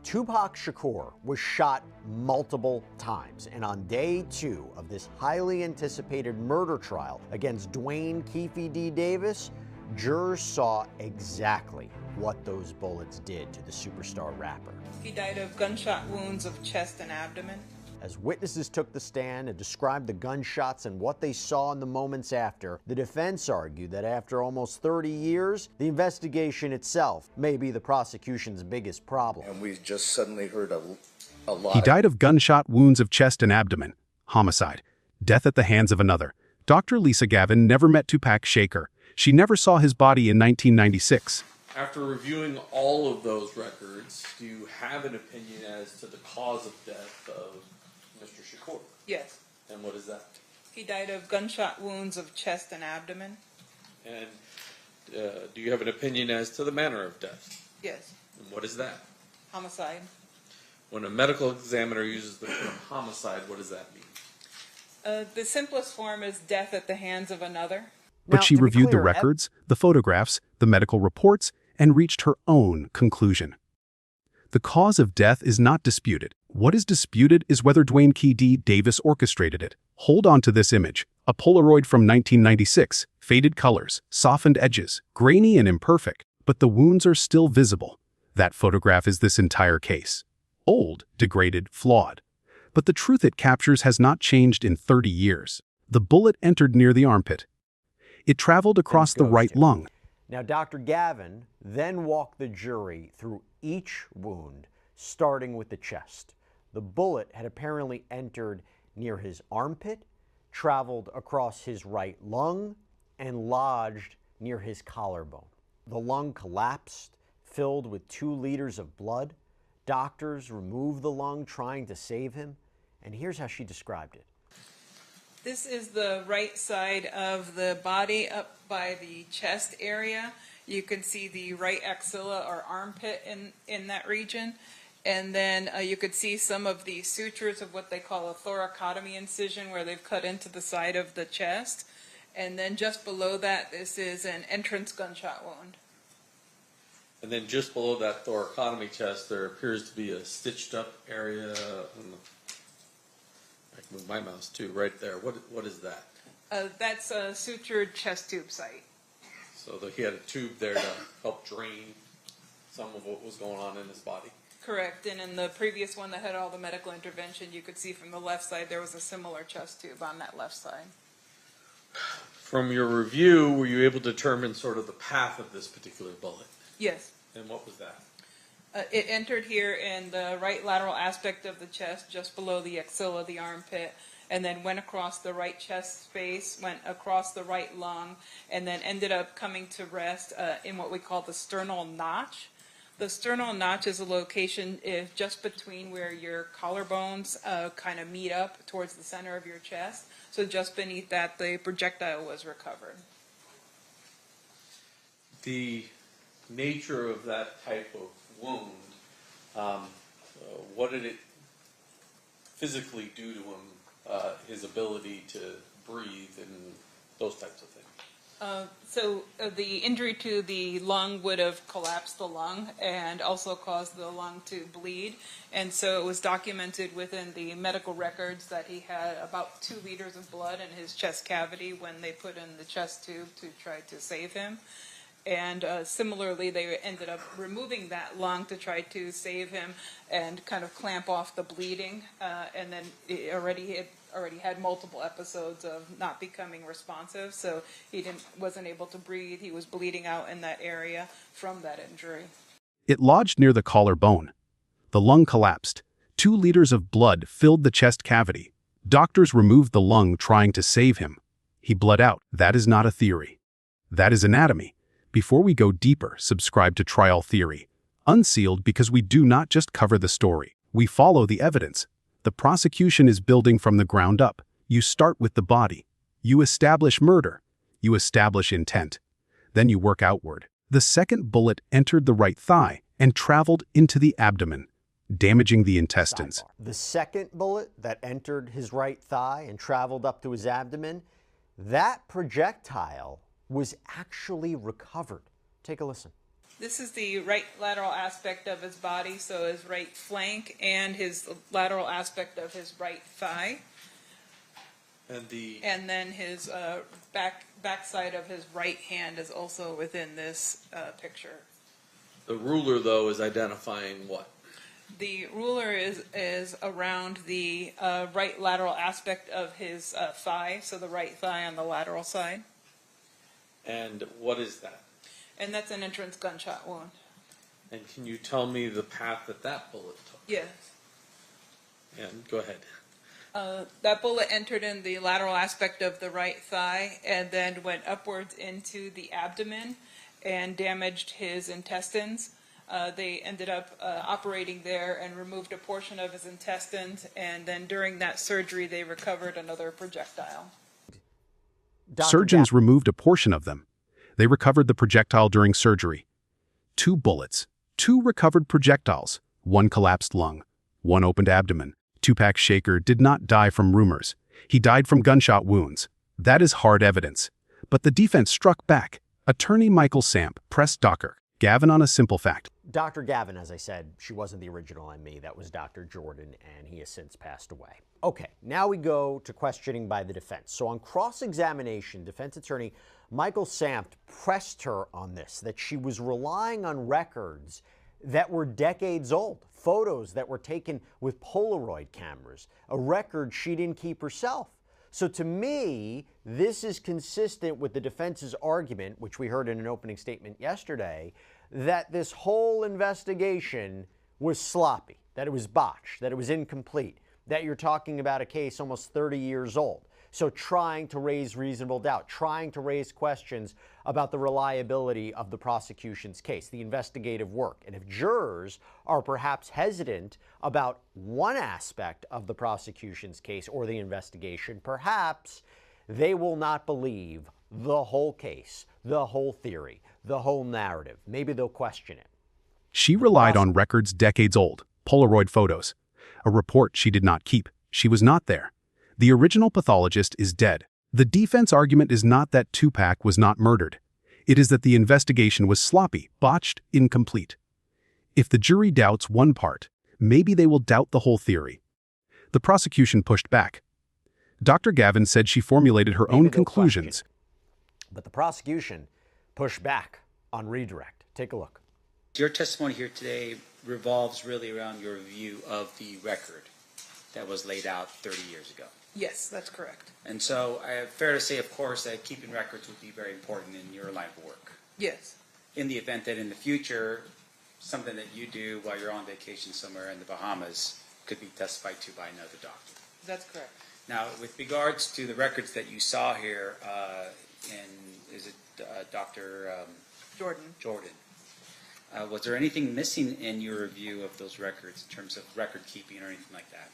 Tupac Shakur was shot multiple times, and on day 2 of this highly anticipated murder trial against Dwayne Keefe D Davis, jurors saw exactly what those bullets did to the superstar rapper. He died of gunshot wounds of chest and abdomen. As witnesses took the stand and described the gunshots and what they saw in the moments after, the defense argued that after almost 30 years, the investigation itself may be the prosecution's biggest problem. And we just suddenly heard a lot. He died of gunshot wounds of chest and abdomen. Homicide. Death at the hands of another. Dr. Lisa Gavin never met Tupac Shakur. She never saw his body in 1996. After reviewing all of those records, do you have an opinion as to the cause of death of Mr. Shakur? Yes. And what is that? He died of gunshot wounds of chest and abdomen. And do you have an opinion as to the manner of death? Yes. And what is that? Homicide. When a medical examiner uses the term homicide, what does that mean? The simplest form is death at the hands of another. But she reviewed the records, the photographs, the medical reports, and reached her own conclusion. The cause of death is not disputed. What is disputed is whether Dwayne Keefe D Davis orchestrated it. Hold on to this image. A Polaroid from 1996. Faded colors, softened edges, grainy and imperfect, but the wounds are still visible. That photograph is this entire case. Old, degraded, flawed. But the truth it captures has not changed in 30 years. The bullet entered near the armpit. It traveled across the right lung. Now, Dr. Gavin then walked the jury through each wound, starting with the chest. The bullet had apparently entered near his armpit, traveled across his right lung, and lodged near his collarbone. The lung collapsed, filled with 2 liters of blood. Doctors removed the lung, trying to save him. And here's how she described it. This is the right side of the body up by the chest area. You can see the right axilla or armpit in that region. And then you could see some of the sutures of what they call a thoracotomy incision, where they've cut into the side of the chest. And then just below that, this is an entrance gunshot wound. And then just below that thoracotomy chest, there appears to be a stitched up area. I can move my mouse too, right there. What is that? That's a sutured chest tube site. So he had a tube there to help drain some of what was going on in his body. Correct. And in the previous one that had all the medical intervention, you could see from the left side there was a similar chest tube on that left side. From your review, were you able to determine sort of the path of this particular bullet? Yes. And what was that? It entered here in the right lateral aspect of the chest, just below the axilla, the armpit, and then went across the right chest space, went across the right lung, and then ended up coming to rest in what we call the sternal notch. The sternal notch is a location just between where your collarbones kind of meet up towards the center of your chest. So just beneath that, the projectile was recovered. The nature of that type of wound, what did it physically do to him, his ability to breathe and those types of things? So the injury to the lung would have collapsed the lung and also caused the lung to bleed. And so it was documented within the medical records that he had about 2 liters of blood in his chest cavity when they put in the chest tube to try to save him. And similarly, they ended up removing that lung to try to save him and kind of clamp off the bleeding. And then it already had multiple episodes of not becoming responsive, so he wasn't able to breathe. He was bleeding out in that area from that injury. It lodged near the collarbone. The lung collapsed. 2 liters of blood filled the chest cavity. Doctors removed the lung trying to save him. He bled out. That is not a theory. That is anatomy. Before we go deeper, subscribe to Trial Theory. Unsealed, because we do not just cover the story. We follow the evidence. The prosecution is building from the ground up. You start with the body. You establish murder. You establish intent. Then you work outward. The second bullet entered the right thigh and traveled into the abdomen, damaging the intestines. The second bullet that entered his right thigh and traveled up to his abdomen, that projectile was actually recovered. Take a listen. This is the right lateral aspect of his body, so his right flank and his lateral aspect of his right thigh. And then his backside of his right hand is also within this picture. The ruler, though, is identifying what? The ruler is around the right lateral aspect of his thigh, so the right thigh on the lateral side. And what is that? And that's an entrance gunshot wound. And can you tell me the path that bullet took? Yes. And go ahead. That bullet entered in the lateral aspect of the right thigh and then went upwards into the abdomen and damaged his intestines. They ended up operating there and removed a portion of his intestines, and then during that surgery they recovered another projectile. Surgeons removed a portion of them. They recovered the projectile during surgery. 2 bullets, 2 recovered projectiles, 1 collapsed lung, 1 opened abdomen. Tupac Shakur did not die from rumors. He died from gunshot wounds. That is hard evidence. But the defense struck back. Attorney Michael Samp pressed Dr. Gavin on a simple fact. Dr. Gavin, as I said, she wasn't the original ME. That was Dr. Jordan, and he has since passed away. Okay, now we go to questioning by the defense. So on cross-examination, defense attorney Michael Samp pressed her on this, that she was relying on records that were decades old, photos that were taken with Polaroid cameras, a record she didn't keep herself. So to me, this is consistent with the defense's argument, which we heard in an opening statement yesterday, that this whole investigation was sloppy, that it was botched, that it was incomplete, that you're talking about a case almost 30 years old. So trying to raise reasonable doubt, trying to raise questions about the reliability of the prosecution's case, the investigative work. And if jurors are perhaps hesitant about one aspect of the prosecution's case or the investigation, perhaps they will not believe the whole case, the whole theory, the whole narrative. Maybe they'll question it. She relied on records decades old, Polaroid photos, a report she did not keep. She was not there. The original pathologist is dead. The defense argument is not that Tupac was not murdered. It is that the investigation was sloppy, botched, incomplete. If the jury doubts one part, maybe they will doubt the whole theory. The prosecution pushed back. Dr. Gavin said she formulated her own conclusions. But the prosecution pushed back on redirect. Take a look. Your testimony here today revolves really around your view of the record that was laid out 30 years ago. Yes, that's correct. And so, fair to say, of course, that keeping records would be very important in your line of work. Yes. In the event that in the future, something that you do while you're on vacation somewhere in the Bahamas could be testified to by another doctor. That's correct. Now, with regards to the records that you saw here, is it Dr. Jordan. Was there anything missing in your review of those records in terms of record keeping or anything like that?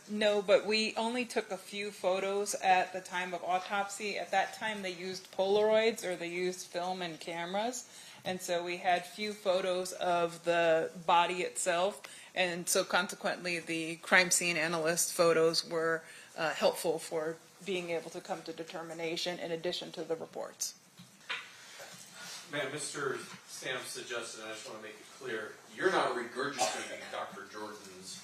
No, but we only took a few photos at the time of autopsy. At that time, they used Polaroids, or they used film and cameras. And so we had few photos of the body itself. And so consequently, the crime scene analyst photos were helpful for being able to come to determination in addition to the reports. Man, Mr. Sam suggested, and I just want to make it clear, you're not regurgitating Dr. Jordan's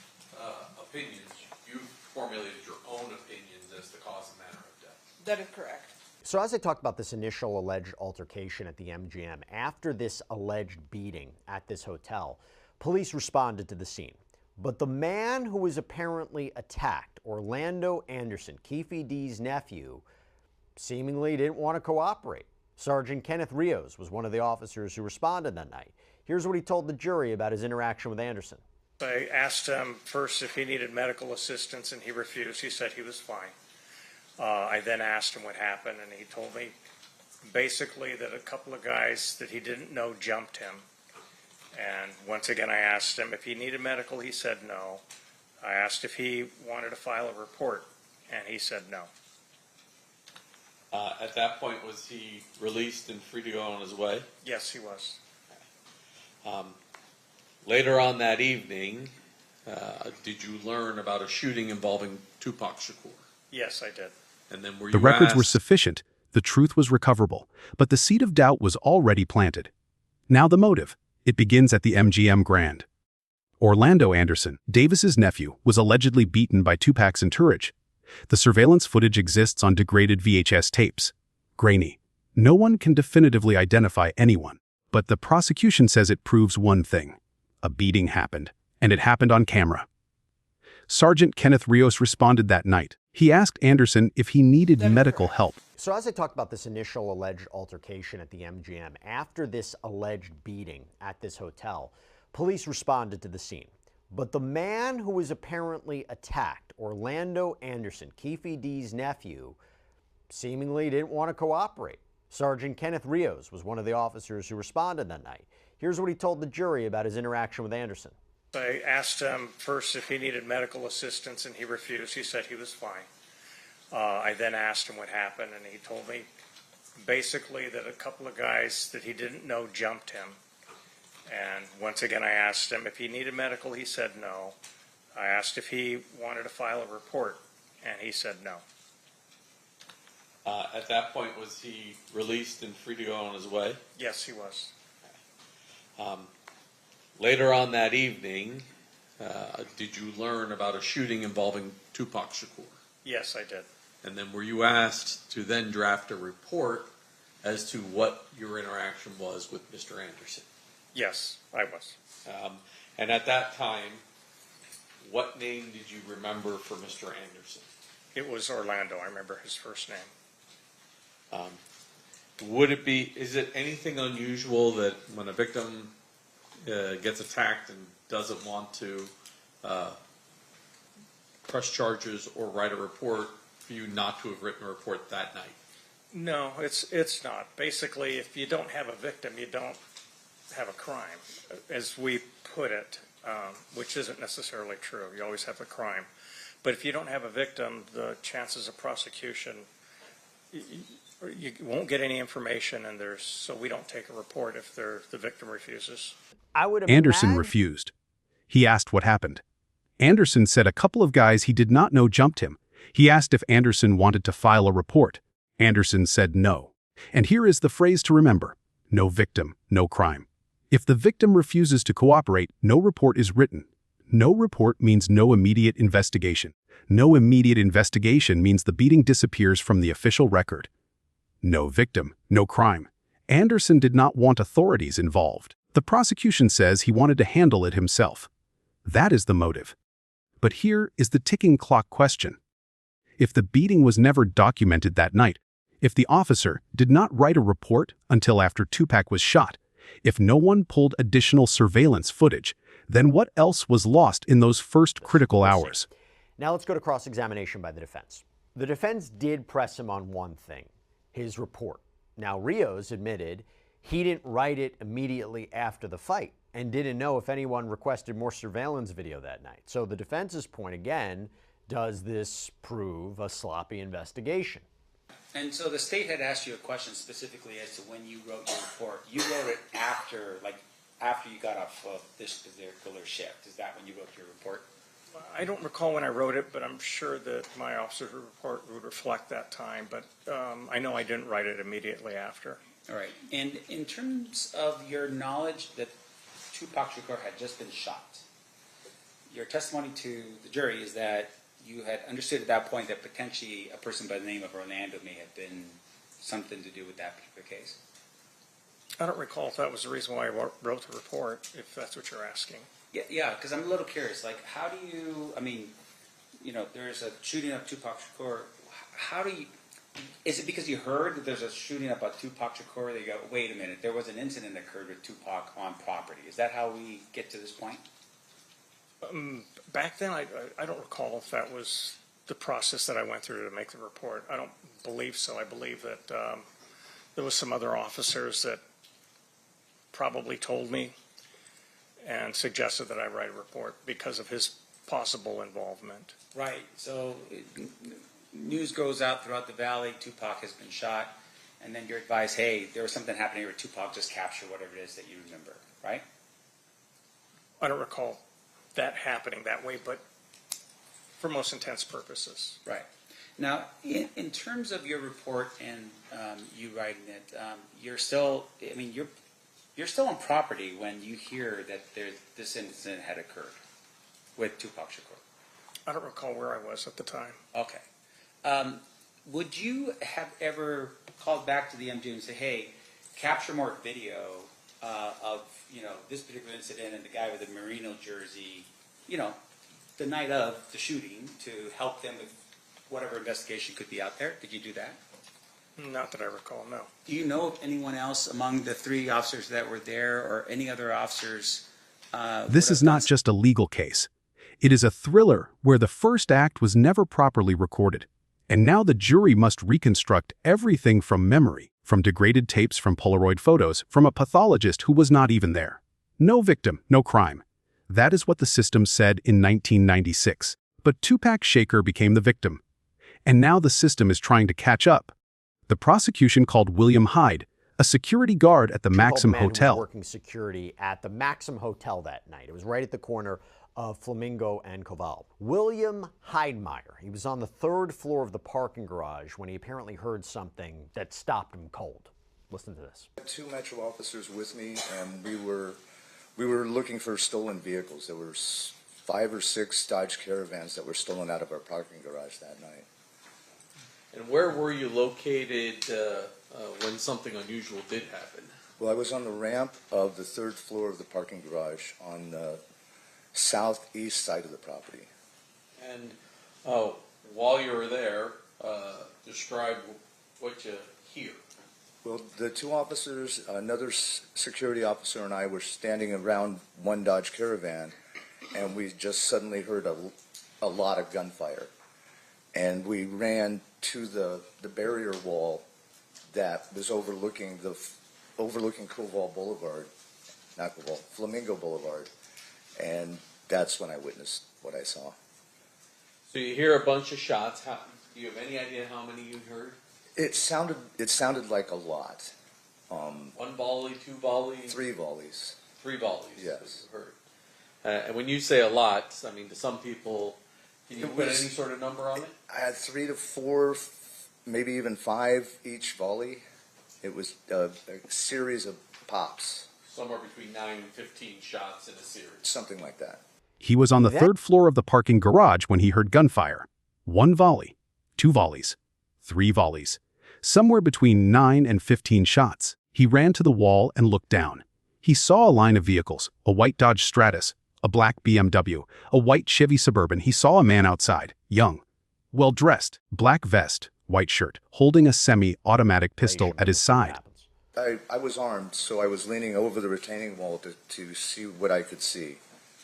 opinions. You've formulated your own opinions as the cause and manner of death. That is correct. So as I talked about this initial alleged altercation at the MGM, after this alleged beating at this hotel, police responded to the scene. But the man who was apparently attacked, Orlando Anderson, Keefe D's nephew, seemingly didn't want to cooperate. Sergeant Kenneth Rios was one of the officers who responded that night. Here's what he told the jury about his interaction with Anderson. I asked him first if he needed medical assistance, and he refused. He said he was fine. I then asked him what happened, and he told me basically that a couple of guys that he didn't know jumped him. And once again, I asked him if he needed medical. He said no. I asked if he wanted to file a report, and he said no. At that point, was he released and free to go on his way? Yes, he was. Later on that evening, did you learn about a shooting involving Tupac Shakur? Yes, I did. And then were you The records were asked- sufficient, the truth was recoverable, but the seed of doubt was already planted. Now the motive. It begins at the MGM Grand. Orlando Anderson, Davis's nephew, was allegedly beaten by Tupac's entourage. The surveillance footage exists on degraded VHS tapes. Grainy. No one can definitively identify anyone, but the prosecution says it proves one thing. A beating happened, and it happened on camera. Sergeant Kenneth Rios responded that night. He asked Anderson if he needed medical help. So as I talked about this initial alleged altercation at the MGM, after this alleged beating at this hotel, police responded to the scene. But the man who was apparently attacked, Orlando Anderson, Keefe D's nephew, seemingly didn't want to cooperate. Sergeant Kenneth Rios was one of the officers who responded that night. Here's what he told the jury about his interaction with Anderson. I asked him first if he needed medical assistance, and he refused. He said he was fine. I then asked him what happened, and he told me basically that a couple of guys that he didn't know jumped him. And once again, I asked him if he needed medical. He said no. I asked if he wanted to file a report, and he said no. At that point, was he released and free to go on his way? Yes, he was. Later on that evening, did you learn about a shooting involving Tupac Shakur? Yes, I did. And then were you asked to then draft a report as to what your interaction was with Mr. Anderson? Yes, I was. And at that time, what name did you remember for Mr. Anderson? It was Orlando. I remember his first name. Is it anything unusual that when a victim gets attacked and doesn't want to press charges or write a report, for you not to have written a report that night? No, it's not. Basically, if you don't have a victim, you don't have a crime, as we put it, which isn't necessarily true. You always have a crime. But if you don't have a victim, the chances of prosecution, you won't get any information, and so we don't take a report if the victim refuses. Anderson refused. He asked what happened. Anderson said a couple of guys he did not know jumped him. He asked if Anderson wanted to file a report. Anderson said no. And here is the phrase to remember: no victim, no crime. If the victim refuses to cooperate, no report is written. No report means no immediate investigation. No immediate investigation means the beating disappears from the official record. No victim, no crime. Anderson did not want authorities involved. The prosecution says he wanted to handle it himself. That is the motive. But here is the ticking clock question. If the beating was never documented that night, if the officer did not write a report until after Tupac was shot, if no one pulled additional surveillance footage, then what else was lost in those first critical hours? Now let's go to cross-examination by the defense. The defense did press him on one thing: his report. Now, Rios admitted he didn't write it immediately after the fight and didn't know if anyone requested more surveillance video that night. So the defense's point again, does this prove a sloppy investigation? And so the state had asked you a question specifically as to when you wrote your report. You wrote it after you got off of this particular shift. Is that when you wrote your report? I don't recall when I wrote it, but I'm sure that my officer's report would reflect that time. But I know I didn't write it immediately after. All right. And in terms of your knowledge that Tupac Shakur had just been shot, your testimony to the jury is that you had understood at that point that potentially a person by the name of Orlando may have been something to do with that particular case. I don't recall if that was the reason why I wrote the report, if that's what you're asking. Yeah, because I'm a little curious. Like, how do you, there's a shooting of Tupac Shakur. How do you, is it because you heard that there's a shooting up at Tupac Shakur that you go, wait a minute, there was an incident that occurred with Tupac on property? Is that how we get to this point? Back then, I don't recall if that was the process that I went through to make the report. I don't believe so. I believe that there was some other officers that probably told me and suggested that I write a report because of his possible involvement. Right. So news goes out throughout the valley, Tupac has been shot, and then you're advised, hey, there was something happening here with Tupac, just capture whatever it is that you remember, right? I don't recall that happening that way, but for most intents purposes. Right. Now, in terms of your report and you writing it, you're still, you're you're still on property when you hear that this incident had occurred with Tupac Shakur. I don't recall where I was at the time. Okay. Would you have ever called back to the MGM and say, hey, capture more video of, this particular incident and the guy with the Merino jersey, the night of the shooting to help them with whatever investigation could be out there? Did you do that? Not that I recall, no. Do you know of anyone else among the 3 officers that were there or any other officers? This is not just a legal case. It is a thriller where the first act was never properly recorded. And now the jury must reconstruct everything from memory, from degraded tapes, from Polaroid photos, from a pathologist who was not even there. No victim, no crime. That is what the system said in 1996. But Tupac Shakur became the victim. And now the system is trying to catch up. The prosecution called William Hyde, a security guard at the Maxim Hotel. Working security at the Maxim Hotel that night. It was right at the corner of Flamingo and Koval. William Heidemeyer. He was on the 3rd floor of the parking garage when he apparently heard something that stopped him cold. Listen to this. 2 Metro officers with me, and we were looking for stolen vehicles. There were 5 or 6 Dodge Caravans that were stolen out of our parking garage that night. And where were you located when something unusual did happen? Well, I was on the ramp of the 3rd floor of the parking garage on the southeast side of the property. And while you were there, describe what you hear. Well, the 2 officers, another security officer and I were standing around one Dodge Caravan, and we just suddenly heard a lot of gunfire. And we ran to the barrier wall that was overlooking Koval Boulevard, not Koval, Flamingo Boulevard. And that's when I witnessed what I saw. So you hear a bunch of shots. Do you have any idea how many you heard? It sounded like a lot. 1 volley, 2 volleys? 3 volleys. 3 volleys. Yes. You heard. And when you say a lot, I mean, to some people, can you put any sort of number on it? I had 3 to 4, maybe even 5 each volley. It was a series of pops. Somewhere between 9 and 15 shots in a series. Something like that. He was on the 3rd floor of the parking garage when he heard gunfire. 1 volley, 2 volleys, 3 volleys. Somewhere between 9 and 15 shots. He ran to the wall and looked down. He saw a line of vehicles, a white Dodge Stratus, a black BMW, a white Chevy Suburban. He saw a man outside, young, well-dressed, black vest, white shirt, holding a semi-automatic pistol at his side. I was armed, so I was leaning over the retaining wall to see what I could see.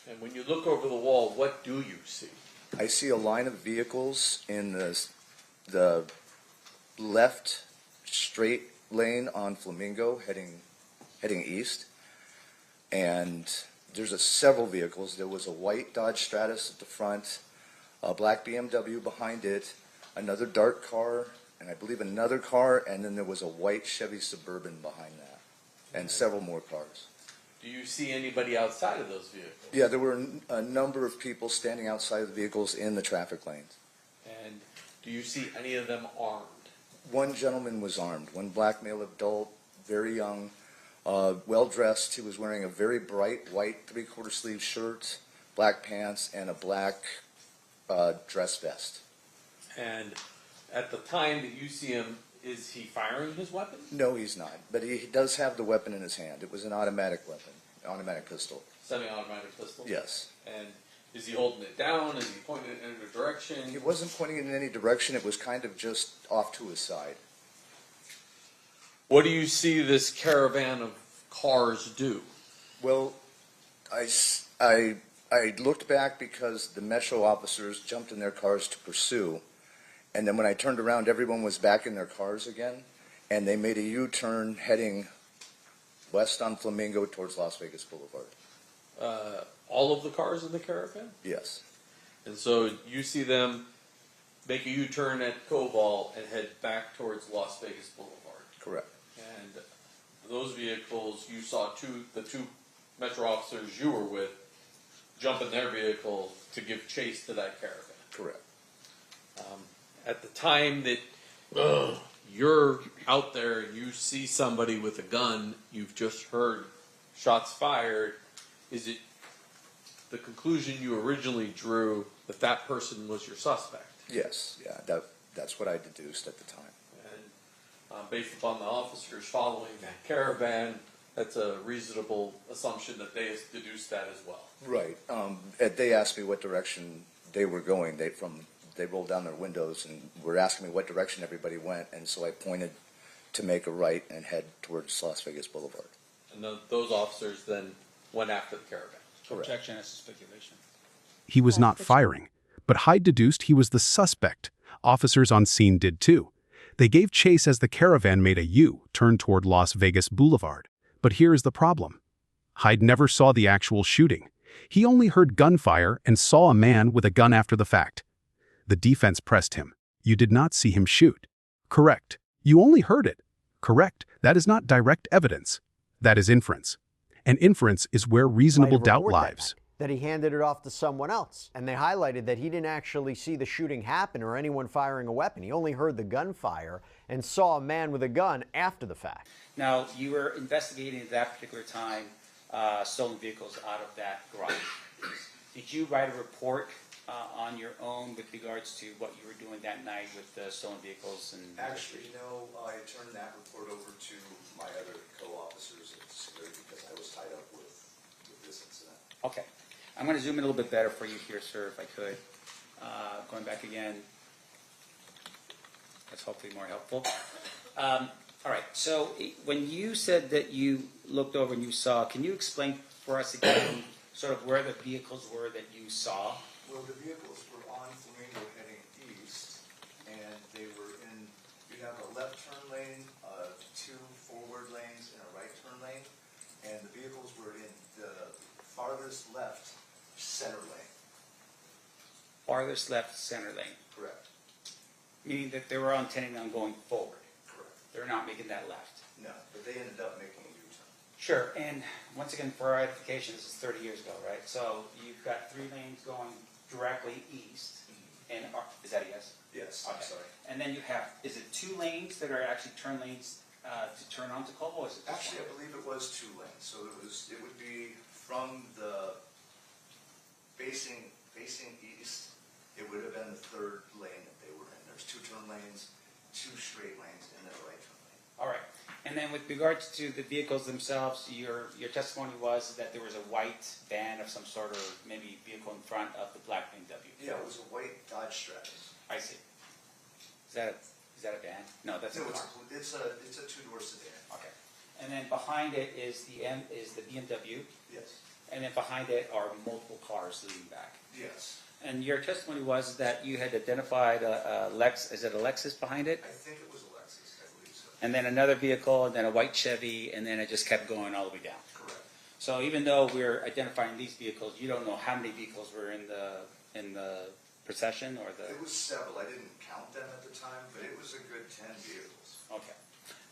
And when you look over the wall, what do you see? I see a line of vehicles in the left straight lane on Flamingo heading east, and there's several vehicles. There was a white Dodge Stratus at the front, a black BMW behind it, another dark car, and I believe another car, and then there was a white Chevy Suburban behind that, and several more cars. Do you see anybody outside of those vehicles? Yeah, there were a number of people standing outside of the vehicles in the traffic lanes. And do you see any of them armed? One gentleman was armed, one black male adult, very young, well-dressed. He was wearing a very bright white 3/4 sleeve shirt, black pants, and a black dress vest. And at the time that you see him, is he firing his weapon? No, he's not, but he does have the weapon in his hand. It was an automatic weapon, automatic pistol. Semi-automatic pistol? Yes. And is he holding it down? Is he pointing it in a direction? He wasn't pointing it in any direction. It was kind of just off to his side. What do you see this caravan of cars do? Well, I looked back because the Metro officers jumped in their cars to pursue. And then when I turned around, everyone was back in their cars again, and they made a U-turn heading west on Flamingo towards Las Vegas Boulevard. All of the cars in the caravan? Yes. And so you see them make a U-turn at Koval and head back towards Las Vegas Boulevard. Correct. And those vehicles, you saw the 2 Metro officers you were with jump in their vehicle to give chase to that caravan. Correct. At the time that you're out there and you see somebody with a gun, you've just heard shots fired, is it the conclusion you originally drew that that person was your suspect? Yes, yeah, that's what I deduced at the time. And based upon the officers following that caravan, that's a reasonable assumption that they deduced that as well. Right. They asked me what direction they were going. They rolled down their windows and were asking me what direction everybody went, and so I pointed to make a right and head towards Las Vegas Boulevard. And those officers then went after the caravan. Correct. Objection as to speculation. He was not firing, but Hyde deduced he was the suspect. Officers on scene did too. They gave chase as the caravan made a U-turn toward Las Vegas Boulevard. But here is the problem. Hyde never saw the actual shooting. He only heard gunfire and saw a man with a gun after the fact. The defense pressed him. You did not see him shoot. Correct. You only heard it. Correct. That is not direct evidence. That is inference. And inference is where reasonable doubt lies. That he handed it off to someone else. And they highlighted that he didn't actually see the shooting happen or anyone firing a weapon. He only heard the gunfire and saw a man with a gun after the fact. Now, you were investigating at that particular time stolen vehicles out of that garage. Did you write a report on your own with regards to what you were doing that night with the stolen vehicles? And Actually, no, I turned that report over to my other co-officers at the security because I was tied up with this incident. Okay. I'm going to zoom in a little bit better for you here, sir, if I could. Going back again. That's hopefully more helpful. All right. So when you said that you looked over and you saw, can you explain for us again sort of where the vehicles were that you saw? Well, the vehicles were on Flamingo heading east, and they were in, you have a left turn lane, 2 forward lanes, and a right turn lane, and the vehicles were in the farthest left center lane. Farthest left center lane. Correct. Meaning that they were intending on going forward. Correct. They're not making that left. No, but they ended up making a U-turn. Sure. And once again, for our edification, this is 30 years ago, right? So you've got 3 lanes going directly east. And is that a yes? Yes, Okay. I'm sorry. And then you have, is it 2 lanes that are actually turn lanes to turn onto Colville? Or is it just Actually, I one? believe it was 2 lanes, so it would be from the facing east, it would have been the 3rd lane that they were in. There's 2 turn lanes, 2 straight lanes, and then a right turn lane. All right. And then with regards to the vehicles themselves, your testimony was that there was a white van of some sort, or maybe vehicle in front of the black BMW. Yeah, it was a white Dodge Stratus. I see. Is that a van? No, that's a No, car. it's a 2-door sedan. Okay. And then behind it is the BMW, Yes. and then behind it are multiple cars leading back. Yes. And your testimony was that you had identified a Lex. Is it a Lexus behind it? I think it was a Lexus, I believe so. And then another vehicle, and then a white Chevy, and then it just kept going all the way down. Correct. So even though we're identifying these vehicles, you don't know how many vehicles were in the procession or the. It was several. I didn't count them at the time, but it was a good 10 vehicles. Okay.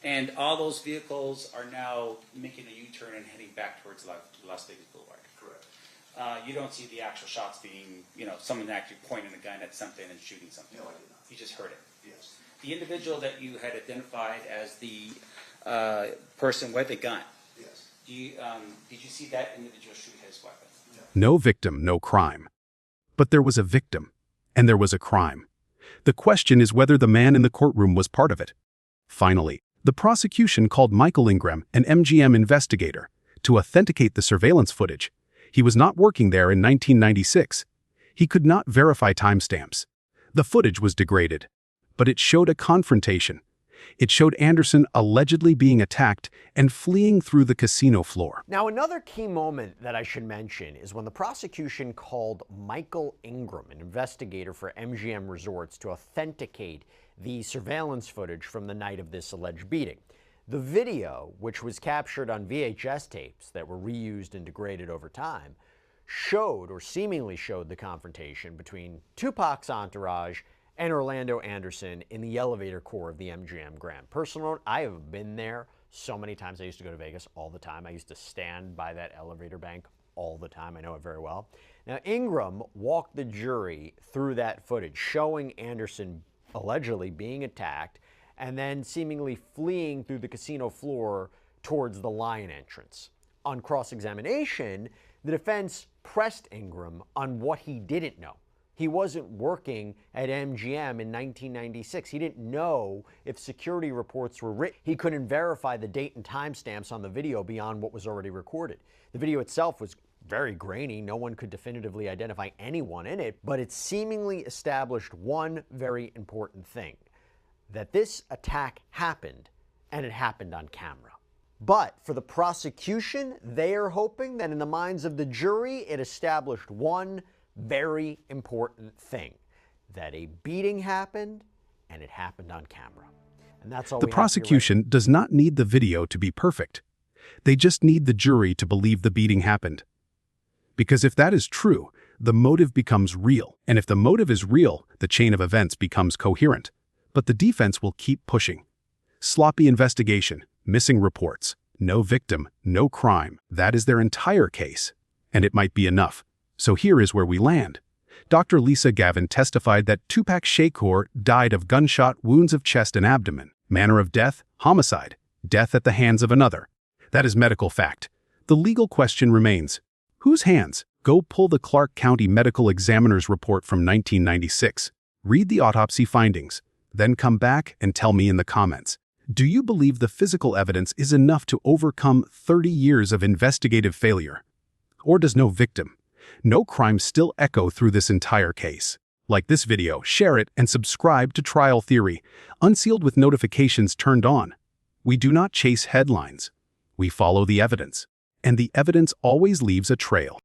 And all those vehicles are now making a U-turn and heading back towards Las Vegas Boulevard. Correct. You don't see the actual shots being, someone actually pointing a gun at something and shooting something. No, I did not. You just heard it. Yes. The individual that you had identified as the person with the gun, Yes. did you see that individual shoot his weapon? No victim, no crime. But there was a victim, and there was a crime. The question is whether the man in the courtroom was part of it. Finally, the prosecution called Michael Ingram, an MGM investigator, to authenticate the surveillance footage. He was not working there in 1996. He could not verify timestamps. The footage was degraded, but it showed a confrontation. It showed Anderson allegedly being attacked and fleeing through the casino floor. Now, another key moment that I should mention is when the prosecution called Michael Ingram, an investigator for MGM Resorts, to authenticate the surveillance footage from the night of this alleged beating. The video, which was captured on VHS tapes that were reused and degraded over time, showed or seemingly showed the confrontation between Tupac's entourage and Orlando Anderson in the elevator core of the MGM Grand. Personal note, I have been there so many times. I used to go to Vegas all the time. I used to stand by that elevator bank all the time. I know it very well. Now, Ingram walked the jury through that footage, showing Anderson allegedly being attacked and then seemingly fleeing through the casino floor towards the lion entrance. On cross-examination, the defense pressed Ingram on what he didn't know. He wasn't working at MGM in 1996. He didn't know if security reports were written. He couldn't verify the date and timestamps on the video beyond what was already recorded. The video itself was very grainy. No one could definitively identify anyone in it, but it seemingly established one very important thing, that this attack happened, and it happened on camera. But for the prosecution, they are hoping that in the minds of the jury, it established one very important thing, that a beating happened and it happened on camera. And that's all The prosecution does not need the video to be perfect. They just need the jury to believe the beating happened. Because if that is true, the motive becomes real. And if the motive is real, the chain of events becomes coherent. But the defense will keep pushing. Sloppy investigation, missing reports, no victim, no crime. That is their entire case. And it might be enough. So here is where we land. Dr. Lisa Gavin testified that Tupac Shakur died of gunshot wounds of chest and abdomen. Manner of death, homicide. Death at the hands of another. That is medical fact. The legal question remains, whose hands? Go pull the Clark County Medical Examiner's report from 1996. Read the autopsy findings. Then come back and tell me in the comments. Do you believe the physical evidence is enough to overcome 30 years of investigative failure? Or does no victim, no crime still echo through this entire case? Like this video, share it, and subscribe to Trial Theory, Unsealed with notifications turned on. We do not chase headlines. We follow the evidence. And the evidence always leaves a trail.